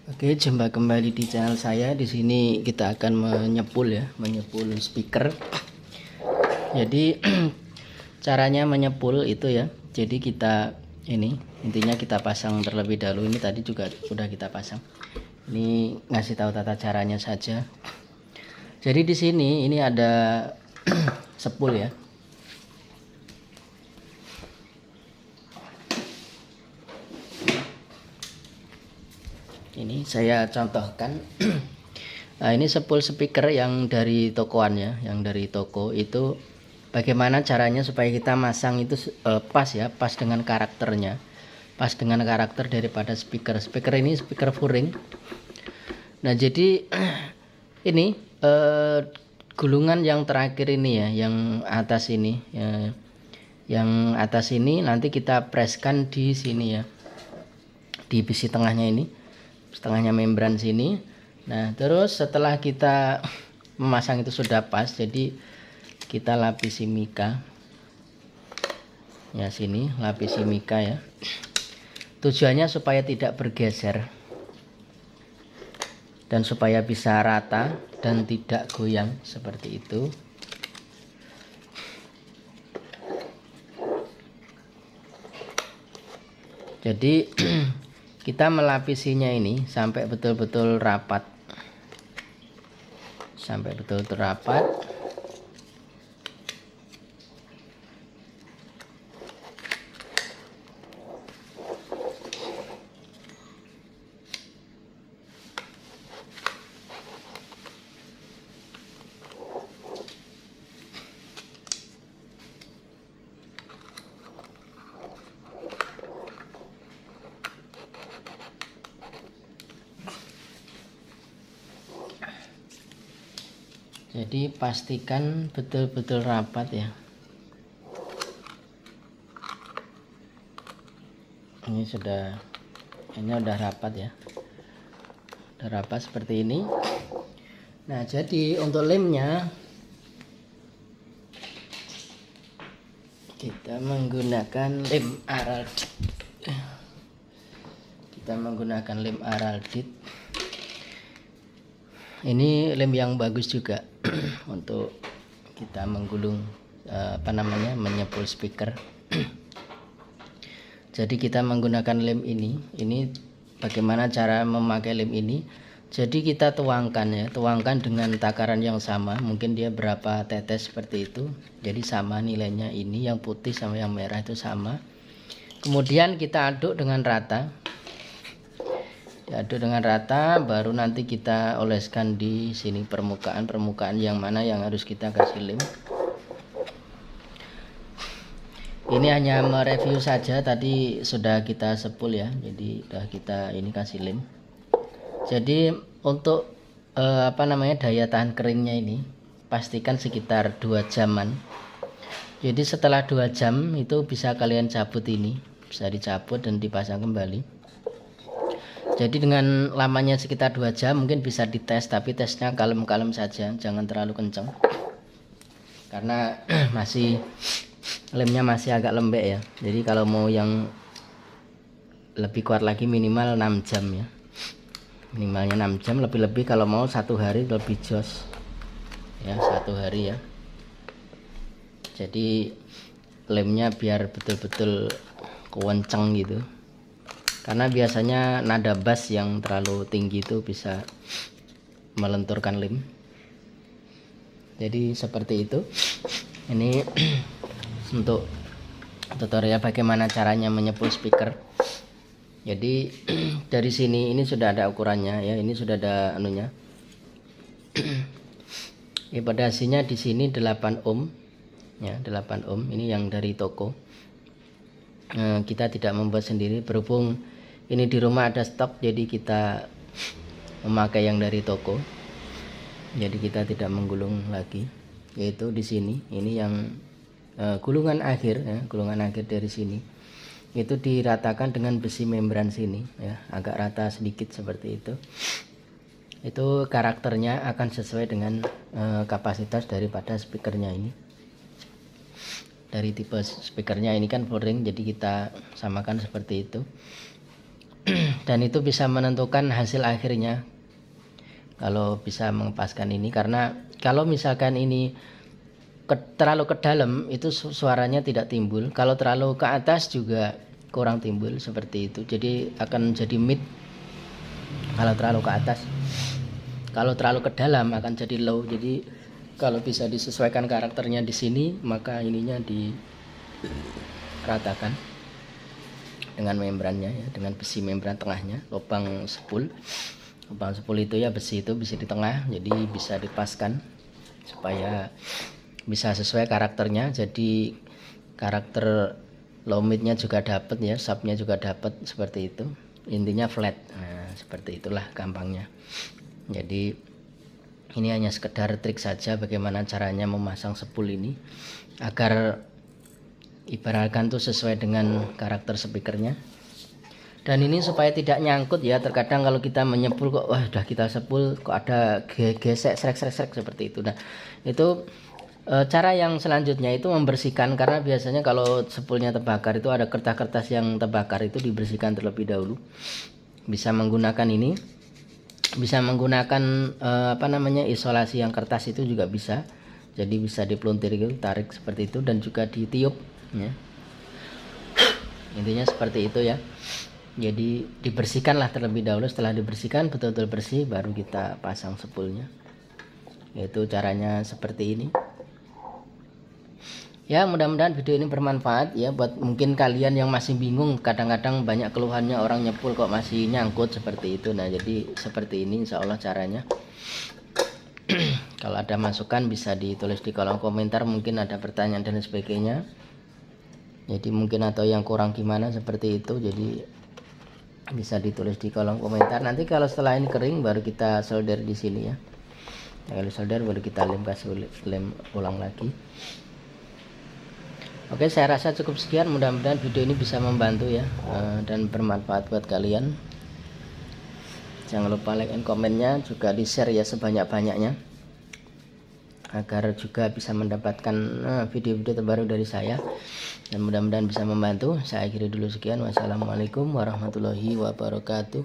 Oke, jumpa kembali di channel saya. Di sini kita akan menyepul speaker. Jadi caranya menyepul itu ya. Jadi kita intinya kita pasang terlebih dahulu. Ini tadi juga sudah kita pasang. Ini ngasih tahu tata caranya saja. Jadi di sini ini ada sepul ya. Ini saya contohkan. Nah, ini sepul speaker yang dari tokoan ya, yang dari toko itu bagaimana caranya supaya kita masang itu pas ya, pas dengan karakternya, pas dengan karakter daripada speaker. Speaker ini speaker furing. Nah, jadi ini gulungan yang terakhir ini ya, yang atas ini ya, yang atas ini nanti kita preskan di sini ya, di besi tengahnya ini, setengahnya membran sini. Nah, terus setelah kita memasang itu sudah pas, jadi kita lapisi mika ya, sini lapisi mika ya, tujuannya supaya tidak bergeser dan supaya bisa rata dan tidak goyang seperti itu. Jadi kita melapisinya ini sampai betul-betul rapat, sampai betul-betul rapat. Jadi pastikan betul-betul rapat ya. Ini sudah rapat ya. Sudah rapat seperti ini. Nah, jadi untuk lemnya kita menggunakan lem Araldit. Ini lem yang bagus juga untuk kita menggulung menyepul speaker. Jadi kita menggunakan lem ini. Ini bagaimana cara memakai lem ini? Jadi kita tuangkan dengan takaran yang sama. Mungkin dia berapa tetes seperti itu. Jadi sama nilainya, ini yang putih sama yang merah itu sama. Kemudian kita aduk dengan rata. Diaduk dengan rata, baru nanti kita oleskan di sini permukaan yang mana yang harus kita kasih lem. Ini hanya mereview saja, tadi sudah kita sepul ya, jadi sudah kita ini kasih lem. Jadi untuk daya tahan keringnya ini pastikan sekitar 2 jaman. Jadi setelah 2 jam itu bisa kalian cabut, ini bisa dicabut dan dipasang kembali. Jadi dengan lamanya sekitar 2 jam mungkin bisa dites, tapi tesnya kalem-kalem saja, jangan terlalu kencang. Karena lemnya masih agak lembek ya. Jadi kalau mau yang lebih kuat lagi minimal 6 jam ya. Minimalnya 6 jam, lebih-lebih kalau mau 1 hari lebih jos. Ya, 1 hari ya. Jadi lemnya biar betul-betul kewenceng gitu. Karena biasanya nada bass yang terlalu tinggi itu bisa melenturkan lem. Jadi seperti itu. Ini untuk tutorial bagaimana caranya menyepul speaker. Jadi dari sini ini sudah ada ukurannya ya, ini sudah ada anunya. Pada hasilnya di sini 8 ohm ya, 8 ohm. Ini yang dari toko. Kita tidak membuat sendiri, berhubung ini di rumah ada stok, jadi kita memakai yang dari toko. Jadi kita tidak menggulung lagi, yaitu di sini. Ini yang gulungan akhir ya, gulungan akhir dari sini itu diratakan dengan besi membran sini ya, agak rata sedikit seperti itu. Itu karakternya akan sesuai dengan kapasitas daripada speakernya ini. Dari tipe speakernya ini kan furing, jadi kita samakan seperti itu. dan itu bisa menentukan hasil akhirnya kalau bisa mengepaskan ini. Karena kalau misalkan ini terlalu ke dalam itu suaranya tidak timbul, kalau terlalu ke atas juga kurang timbul, seperti itu. Jadi akan jadi mid kalau terlalu ke atas, kalau terlalu ke dalam akan jadi low. Jadi kalau bisa disesuaikan karakternya di sini, maka ininya diratakan dengan membrannya ya, dengan besi membran tengahnya, lubang sepul itu ya, besi itu di tengah, jadi bisa dipaskan supaya bisa sesuai karakternya. Jadi karakter low midnya juga dapat ya, subnya juga dapat, seperti itu. Intinya flat. Nah, seperti itulah gampangnya. Jadi ini hanya sekedar trik saja bagaimana caranya memasang sepul ini agar ibaratkan tuh sesuai dengan karakter speakernya. Dan ini supaya tidak nyangkut ya, terkadang kalau kita menyepul kok wah udah kita sepul kok ada gesek srek seperti itu. Nah itu cara yang selanjutnya itu membersihkan, karena biasanya kalau sepulnya terbakar itu ada kertas-kertas yang terbakar, itu dibersihkan terlebih dahulu. Bisa menggunakan ini, bisa menggunakan isolasi yang kertas itu juga bisa. Jadi bisa dipeluntir gitu, tarik seperti itu, dan juga ditiup ya. Intinya seperti itu ya. Jadi dibersihkanlah terlebih dahulu. Setelah dibersihkan betul-betul bersih, baru kita pasang sepulnya. Itu caranya seperti ini. Ya, mudah-mudahan video ini bermanfaat ya buat mungkin kalian yang masih bingung. Kadang-kadang banyak keluhannya orang nyepul kok masih nyangkut seperti itu. Nah, jadi seperti ini insya Allah caranya. Kalau ada masukan bisa ditulis di kolom komentar, mungkin ada pertanyaan dan sebagainya. Jadi mungkin atau yang kurang gimana seperti itu, jadi bisa ditulis di kolom komentar. Nanti kalau setelah ini kering baru kita solder di sini ya. Kalau solder baru kita lem ulang lagi. Oke, saya rasa cukup sekian. Mudah-mudahan video ini bisa membantu ya, dan bermanfaat buat kalian. Jangan lupa like and komennya, juga di share ya sebanyak-banyaknya, agar juga bisa mendapatkan video-video terbaru dari saya, dan mudah-mudahan bisa membantu. Saya akhiri dulu, sekian. Wassalamualaikum warahmatullahi wabarakatuh.